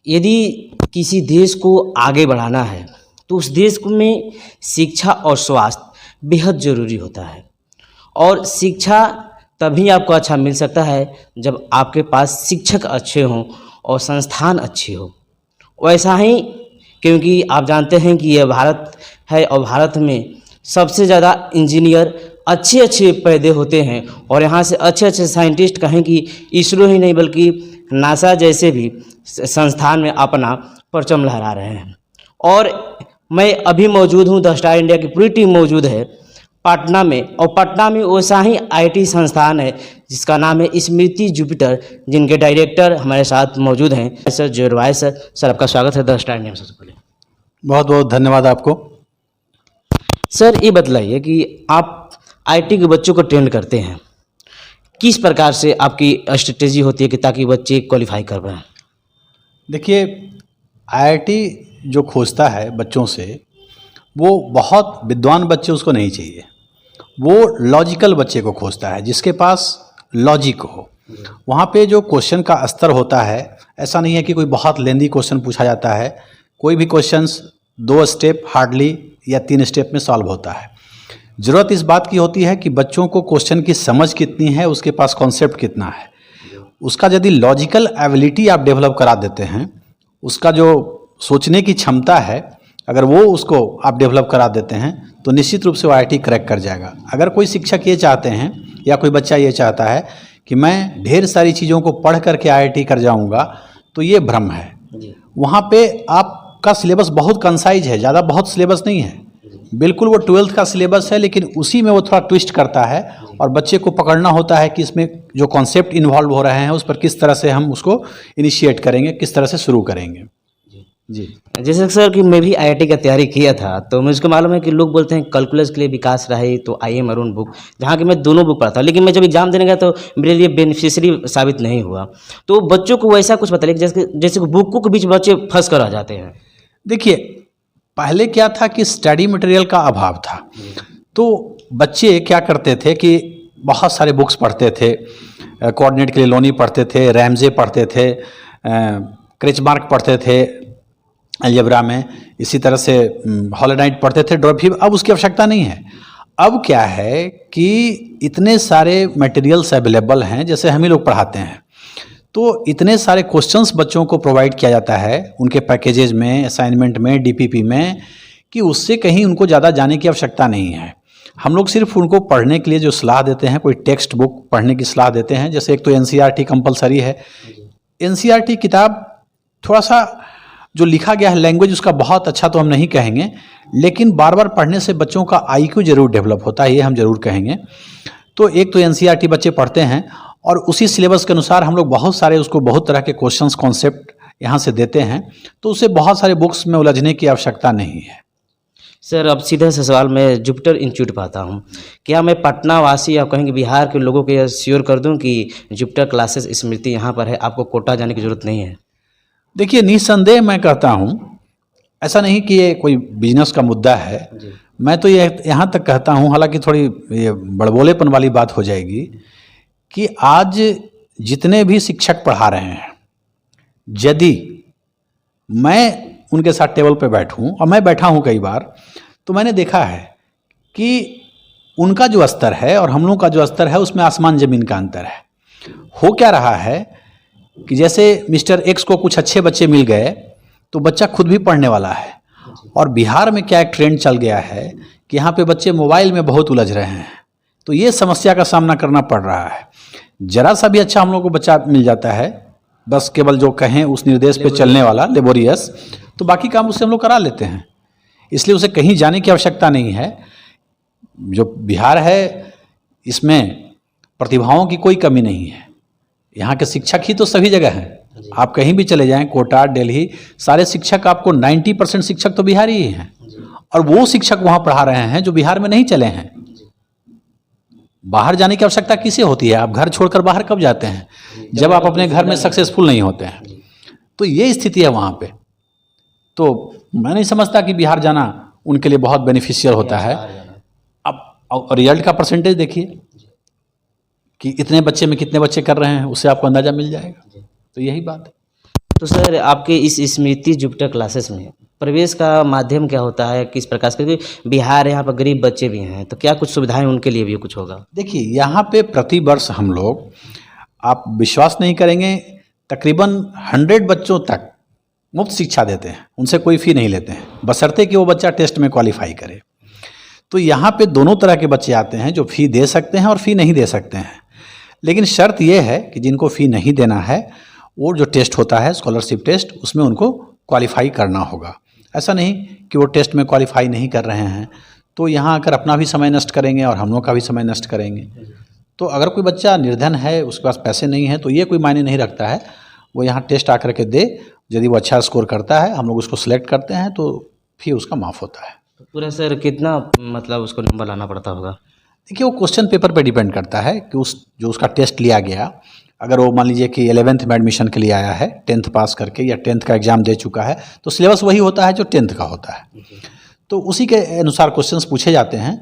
यदि किसी देश को आगे बढ़ाना है तो उस देश में शिक्षा और स्वास्थ्य बेहद ज़रूरी होता है। और शिक्षा तभी आपको अच्छा मिल सकता है जब आपके पास शिक्षक अच्छे हों और संस्थान अच्छे हो। वैसा ही, क्योंकि आप जानते हैं कि यह भारत है और भारत में सबसे ज़्यादा इंजीनियर अच्छे अच्छे पैदे होते हैं और यहाँ से अच्छे अच्छे साइंटिस्ट कहें कि इसरो ही नहीं बल्कि नासा जैसे भी संस्थान में अपना परचम लहरा रहे हैं। और मैं अभी मौजूद हूँ, द स्टार इंडिया की पूरी टीम मौजूद है पटना में, और पटना में वैसा ही आईटी संस्थान है जिसका नाम है स्मृति जुपिटर, जिनके डायरेक्टर हमारे साथ मौजूद हैं सर जोरवाय सर। सर आपका स्वागत है द स्टार इंडिया में। सबसे पहले बहुत बहुत धन्यवाद आपको। सर ये बतलाइए कि आप आईटी के बच्चों को ट्रेन करते हैं, किस प्रकार से आपकी स्ट्रेटेजी होती है कि ताकि बच्चे क्वालिफाई कर पाएँ? देखिए, आईआईटी जो खोजता है बच्चों से, वो बहुत विद्वान बच्चे उसको नहीं चाहिए, वो लॉजिकल बच्चे को खोजता है जिसके पास लॉजिक हो। वहाँ पे जो क्वेश्चन का स्तर होता है, ऐसा नहीं है कि कोई बहुत लेंदी क्वेश्चन पूछा जाता है। कोई भी क्वेश्चंस 2 स्टेप हार्डली या 3 स्टेप में सॉल्व होता है। ज़रूरत इस बात की होती है कि बच्चों को क्वेश्चन की समझ कितनी है, उसके पास कॉन्सेप्ट कितना है। उसका यदि लॉजिकल एबिलिटी आप डेवलप करा देते हैं, उसका जो सोचने की क्षमता है अगर वो उसको आप डेवलप करा देते हैं तो निश्चित रूप से वो आईआईटी क्रैक कर जाएगा। अगर कोई शिक्षक ये चाहते हैं या कोई बच्चा ये चाहता है कि मैं ढेर सारी चीज़ों को पढ़ करके आईआईटी कर जाऊंगा, तो ये भ्रम है। वहाँ पे आपका सिलेबस बहुत कंसाइज है, ज़्यादा बहुत सिलेबस नहीं है, बिल्कुल वो 12th का सिलेबस है, लेकिन उसी में वो थोड़ा ट्विस्ट करता है और बच्चे को पकड़ना होता है कि इसमें जो कॉन्सेप्ट इन्वॉल्व हो रहे हैं उस पर किस तरह से हम उसको इनिशिएट करेंगे, किस तरह से शुरू करेंगे। जी, जैसे सर कि मैं भी आईआईटी का तैयारी किया था, तो मुझको मालूम है कि लोग बोलते हैं कैलकुलस के लिए विकास राही तो आईएम अरुण बुक, जहाँ कि मैं दोनों बुक पढ़ा था, लेकिन मैं जब एग्जाम देने गया तो मेरे लिए बेनिफिशियरी साबित नहीं हुआ। तो बच्चों को वैसा कुछ बताइए जैसे बुकों के बीच बच्चे फंस कर आ जाते हैं। देखिए, पहले क्या था कि स्टडी मटेरियल का अभाव था, तो बच्चे क्या करते थे कि बहुत सारे बुक्स पढ़ते थे। कोऑर्डिनेट के लिए लोनी पढ़ते थे, रैमजे पढ़ते थे, क्रिचमार्क पढ़ते थे अलजेब्रा में, इसी तरह से हॉलोनाइट पढ़ते थे, ड्रॉफी। अब उसकी आवश्यकता नहीं है। अब क्या है कि इतने सारे मटेरियल्स अवेलेबल हैं, जैसे हम ही लोग पढ़ाते हैं, तो इतने सारे क्वेश्चंस बच्चों को प्रोवाइड किया जाता है उनके पैकेजेज में, असाइनमेंट में, डीपीपी में, कि उससे कहीं उनको ज़्यादा जाने की आवश्यकता नहीं है। हम लोग सिर्फ उनको पढ़ने के लिए जो सलाह देते हैं, कोई टेक्स्ट बुक पढ़ने की सलाह देते हैं। जैसे एक तो एनसीईआरटी कंपलसरी है। एनसीईआरटी किताब थोड़ा सा जो लिखा गया है लैंग्वेज उसका बहुत अच्छा तो हम नहीं कहेंगे, लेकिन बार बार पढ़ने से बच्चों का आईक्यू जरूर डेवलप होता है, ये हम जरूर कहेंगे। तो एक तो एनसीईआरटी बच्चे पढ़ते हैं और उसी सिलेबस के अनुसार हम लोग बहुत सारे उसको बहुत तरह के क्वेश्चंस कॉन्सेप्ट यहाँ से देते हैं, तो उसे बहुत सारे बुक्स में उलझने की आवश्यकता नहीं है। सर अब सीधा से सवाल, मैं जुपिटर इंस्टीट्यूट पढ़ता हूँ, क्या मैं पटना वासी या कहेंगे बिहार के लोगों को यह श्योर कर दूँ कि जुपिटर क्लासेस स्मृति यहाँ पर है, आपको कोटा जाने की जरूरत नहीं है? देखिए, निस्संदेह मैं कहता हूँ, ऐसा नहीं कि ये कोई बिजनेस का मुद्दा है। मैं तो ये यहाँ तक कहता हूँ, हालांकि थोड़ी ये बड़बोलेपन वाली बात हो जाएगी, कि आज जितने भी शिक्षक पढ़ा रहे हैं, यदि मैं उनके साथ टेबल पे बैठूं, और मैं बैठा हूं कई बार, तो मैंने देखा है कि उनका जो स्तर है और हम लोग का जो स्तर है उसमें आसमान ज़मीन का अंतर है। हो क्या रहा है कि जैसे मिस्टर एक्स को कुछ अच्छे बच्चे मिल गए तो बच्चा खुद भी पढ़ने वाला है, और बिहार में क्या एक ट्रेंड चल गया है कि यहाँ पे बच्चे मोबाइल में बहुत उलझ रहे हैं, तो ये समस्या का सामना करना पड़ रहा है। जरा सा भी अच्छा हम लोग को बच्चा मिल जाता है, बस केवल जो कहें उस निर्देश पे चलने वाला, लेबोरियस, तो बाकी काम उससे हम लोग करा लेते हैं। इसलिए उसे कहीं जाने की आवश्यकता नहीं है। जो बिहार है इसमें प्रतिभाओं की कोई कमी नहीं है। यहाँ के शिक्षक ही तो सभी जगह हैं। आप कहीं भी चले जाएं, कोटा, दिल्ली, सारे शिक्षक आपको 90% शिक्षक तो बिहारी ही हैं, और वो शिक्षक वहाँ पढ़ा रहे हैं जो बिहार में नहीं चले हैं। बाहर जाने की आवश्यकता किसे होती है? आप घर छोड़कर बाहर कब जाते हैं? जब आप अपने घर में सक्सेसफुल नहीं होते हैं। तो ये स्थिति है वहाँ पे। तो मैं नहीं समझता कि बिहार जाना उनके लिए बहुत बेनिफिशियल होता है। अब रिजल्ट का परसेंटेज देखिए कि इतने बच्चे में कितने बच्चे कर रहे हैं, उससे आपको अंदाजा मिल जाएगा। तो यही बात है। तो सर आपके इस स्मृति जुपिटर क्लासेस में प्रवेश का माध्यम क्या होता है, किस प्रकार से? क्योंकि बिहार यहाँ पर गरीब बच्चे भी हैं, तो क्या कुछ सुविधाएं उनके लिए भी कुछ होगा? देखिए, यहाँ पे प्रति वर्ष हम लोग, आप विश्वास नहीं करेंगे, तकरीबन 100 बच्चों तक मुफ्त शिक्षा देते हैं, उनसे कोई फ़ी नहीं लेते हैं, बशर्ते कि वो बच्चा टेस्ट में क्वालिफाई करे। तो यहाँ पे दोनों तरह के बच्चे आते हैं, जो फ़ी दे सकते हैं और फ़ी नहीं दे सकते हैं। लेकिन शर्त ये है कि जिनको फ़ी नहीं देना है, वो जो टेस्ट होता है स्कॉलरशिप टेस्ट, उसमें उनको क्वालिफाई करना होगा। ऐसा नहीं कि वो टेस्ट में क्वालिफाई नहीं कर रहे हैं तो यहाँ आकर अपना भी समय नष्ट करेंगे और हम लोग का भी समय नष्ट करेंगे। तो अगर कोई बच्चा निर्धन है, उसके पास पैसे नहीं है, तो ये कोई मायने नहीं रखता है, वो यहाँ टेस्ट आकर के दे, यदि वो अच्छा स्कोर करता है, हम लोग उसको सिलेक्ट करते हैं, तो फ़ी उसका माफ़ होता है। तो पूरा सर कितना मतलब उसको नंबर लाना पड़ता होगा? देखिए, वो क्वेश्चन पेपर पे डिपेंड करता है कि जो उसका टेस्ट लिया गया, अगर वो मान लीजिए कि 11th में एडमिशन के लिए आया है 10th पास करके या 10th का एग्ज़ाम दे चुका है, तो सिलेबस वही होता है जो 10th का होता है, तो उसी के अनुसार क्वेश्चंस पूछे जाते हैं।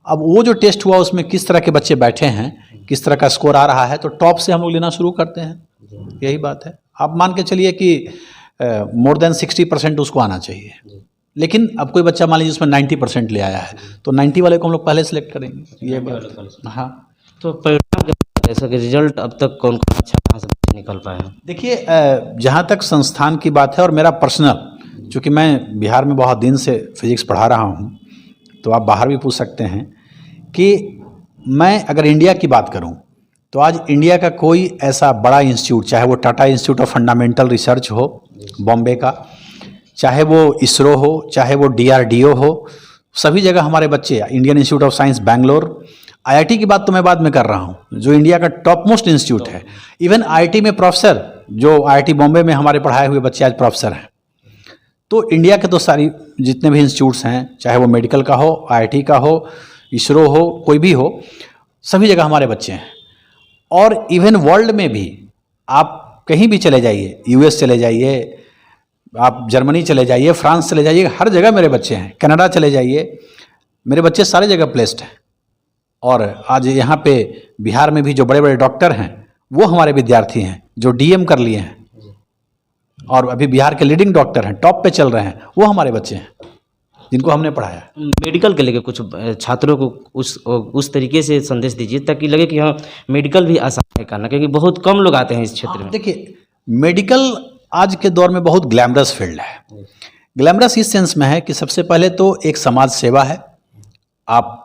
अब वो जो टेस्ट हुआ उसमें किस तरह के बच्चे बैठे हैं, किस तरह का स्कोर आ रहा है, तो टॉप से हम लोग लेना शुरू करते हैं। यही बात है। आप मान के चलिए कि मोर देन 60% उसको आना चाहिए, लेकिन अब कोई बच्चा मान लीजिए उसमें 90% ले आया है, तो 90 वाले को हम लोग पहले सेलेक्ट करेंगे। ये बात। हाँ, तो परिणाम जैसा कि रिजल्ट अब तक कौन कौन अच्छा कहाँ से निकल पाए हैं? देखिए, जहाँ तक संस्थान की बात है और मेरा पर्सनल, चूँकि मैं बिहार में बहुत दिन से फिजिक्स पढ़ा रहा हूँ, तो आप बाहर भी पूछ सकते हैं कि मैं अगर इंडिया की बात करूँ तो आज इंडिया का कोई ऐसा बड़ा इंस्टीट्यूट, चाहे वो Tata institute of fundamental research हो बॉम्बे का, चाहे वो इसरो हो, चाहे वो DRDO हो, सभी जगह हमारे बच्चे, Indian institute of science Bangalore, IIT की बात तो मैं बाद में कर रहा हूँ, जो इंडिया का टॉप मोस्ट इंस्टीट्यूट है। इवन IIT में प्रोफेसर, जो IIT बॉम्बे में हमारे पढ़ाए हुए बच्चे आज प्रोफेसर हैं। तो इंडिया के तो सारी जितने भी इंस्टीट्यूट्स हैं, चाहे वो मेडिकल का हो, IIT का हो, इसरो हो, कोई भी हो, सभी जगह हमारे बच्चे हैं। और इवन वर्ल्ड में भी आप कहीं भी चले जाइए, US चले जाइए, आप जर्मनी चले जाइए, फ्रांस चले जाइए, हर जगह मेरे बच्चे हैं, कनाडा चले जाइए, मेरे बच्चे सारी जगह प्लेस्ड हैं। और आज यहाँ पे बिहार में भी जो बड़े बड़े डॉक्टर हैं, वो हमारे विद्यार्थी हैं, जो DM कर लिए हैं और अभी बिहार के लीडिंग डॉक्टर हैं, टॉप पे चल रहे हैं, वो हमारे बच्चे हैं जिनको हमने पढ़ाया। मेडिकल के लेके कुछ छात्रों को उस तरीके से संदेश दीजिए ताकि लगे कि हाँ मेडिकल भी आसान है करना, क्योंकि बहुत कम लोग आते हैं इस क्षेत्र में। देखिए, मेडिकल आज के दौर में बहुत ग्लैमरस फील्ड है। ग्लैमरस इस सेंस में है कि सबसे पहले तो एक समाज सेवा है। आप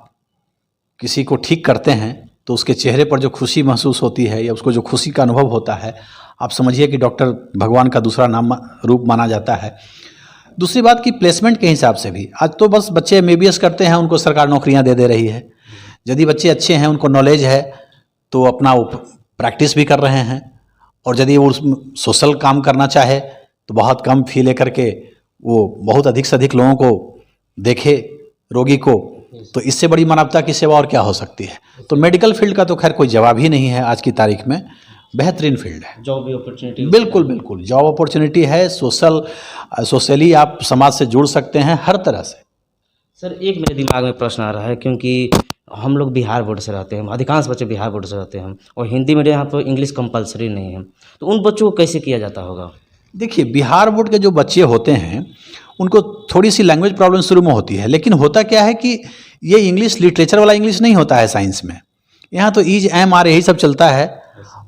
किसी को ठीक करते हैं तो उसके चेहरे पर जो खुशी महसूस होती है या उसको जो खुशी का अनुभव होता है, आप समझिए कि डॉक्टर भगवान का दूसरा नाम रूप माना जाता है। दूसरी बात कि प्लेसमेंट के हिसाब से भी आज तो बस बच्चे MBBS करते हैं, उनको सरकार नौकरियां दे रही है। यदि बच्चे अच्छे हैं, उनको नॉलेज है, तो अपना वो प्रैक्टिस भी कर रहे हैं, और यदि वो सोशल काम करना चाहे तो बहुत कम फी लेकर के वो बहुत अधिक से अधिक लोगों को देखे, रोगी को, तो इससे बड़ी मानवता की सेवा और क्या हो सकती है। तो मेडिकल फील्ड का तो खैर कोई जवाब ही नहीं है, आज की तारीख में बेहतरीन फील्ड है। जॉब अपॉर्चुनिटी बिल्कुल बिल्कुल जॉब अपॉर्चुनिटी है, सोशली आप समाज से जुड़ सकते हैं हर तरह से। सर एक मेरे दिमाग में प्रश्न आ रहा है, क्योंकि हम लोग बिहार बोर्ड से रहते हैं, अधिकांश बच्चे बिहार बोर्ड से रहते हैं, और हिंदी मीडियम यहाँ पर इंग्लिश कंपलसरी नहीं है, तो उन बच्चों को कैसे किया जाता होगा? देखिए, बिहार बोर्ड के जो बच्चे होते हैं उनको थोड़ी सी लैंग्वेज प्रॉब्लम शुरू में होती है, लेकिन होता क्या है कि ये इंग्लिश लिटरेचर वाला इंग्लिश नहीं होता है साइंस में। यहाँ तो ईज एम आर यही सब चलता है,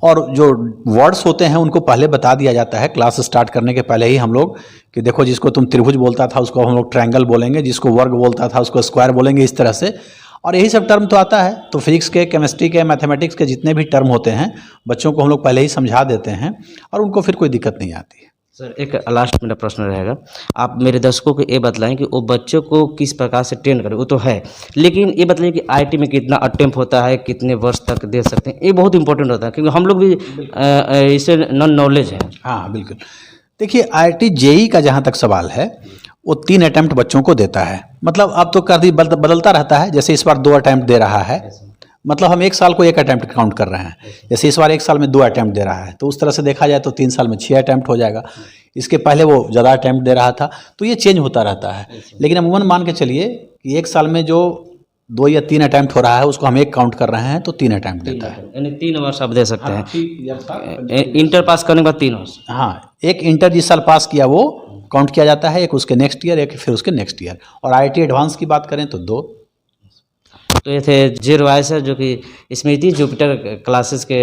और जो वर्ड्स होते हैं उनको पहले बता दिया जाता है क्लास स्टार्ट करने के पहले ही हम लोग, कि देखो जिसको तुम त्रिभुज बोलता था उसको हम लोग ट्रायंगल बोलेंगे, जिसको वर्ग बोलता था उसको स्क्वायर बोलेंगे, इस तरह से। और यही सब टर्म तो आता है। तो फिजिक्स के, केमिस्ट्री के, मैथमेटिक्स के जितने भी टर्म होते हैं बच्चों को हम लोग पहले ही समझा देते हैं, और उनको फिर कोई दिक्कत नहीं आती है। सर एक लास्ट मेरा प्रश्न रहेगा, आप मेरे दर्शकों को ये बतलाएं कि वो बच्चों को किस प्रकार से ट्रेन करें। वो तो है, लेकिन ये बताइए कि IIT में कितना अटेम्प्ट होता है, कितने वर्ष तक दे सकते हैं, ये बहुत इंपॉर्टेंट होता है, क्योंकि हम लोग भी इससे नॉन नॉलेज है। हाँ बिल्कुल। देखिए, IIT JEE का जहाँ तक सवाल है, वो 3 अटैम्प्ट बच्चों को देता है। मतलब अब तो कर बदलता रहता है, जैसे इस बार 2 अटैम्प्ट दे रहा है, मतलब हम 1 साल को 1 अटैम्प्ट काउंट कर रहे हैं। जैसे इस बार 1 साल में 2 अटैम्प्ट दे रहा है, तो उस तरह से देखा जाए तो 3 साल में 6 अटैम्प्ट हो जाएगा। इसके पहले वो ज़्यादा अटैम्प्ट दे रहा था, तो ये चेंज होता रहता है। लेकिन अमूमन मान के चलिए कि 1 साल में जो 2 या 3 अटैम्प्ट हो रहा है, उसको हम 1 काउंट कर रहे हैं तो 3 अटैम्प्ट देता है। यानी 3 वर्ष आप दे सकते हैं। 3 ईयर था। इंटर पास करने के बाद 3 वर्ष। हाँ, एक इंटर जिस साल पास किया वो काउंट किया जाता है, एक उसके नेक्स्ट ईयर, एक फिर उसके नेक्स्ट ईयर। और IIT एडवांस की बात करें तो 2। तो ये थे जे रॉय सर, जो कि स्मृति जुपिटर क्लासेस के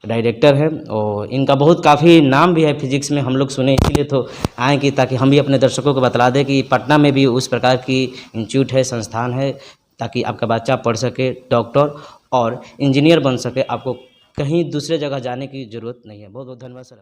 डायरेक्टर हैं, और इनका बहुत काफ़ी नाम भी है फिजिक्स में, हम लोग सुने, इसीलिए तो आए कि ताकि हम भी अपने दर्शकों को बतला दें कि पटना में भी उस प्रकार की इंस्टीट्यूट है, संस्थान है, ताकि आपका बच्चा पढ़ सके, डॉक्टर और इंजीनियर बन सके, आपको कहीं दूसरे जगह जाने की ज़रूरत नहीं है। बहुत बहुत धन्यवाद सर।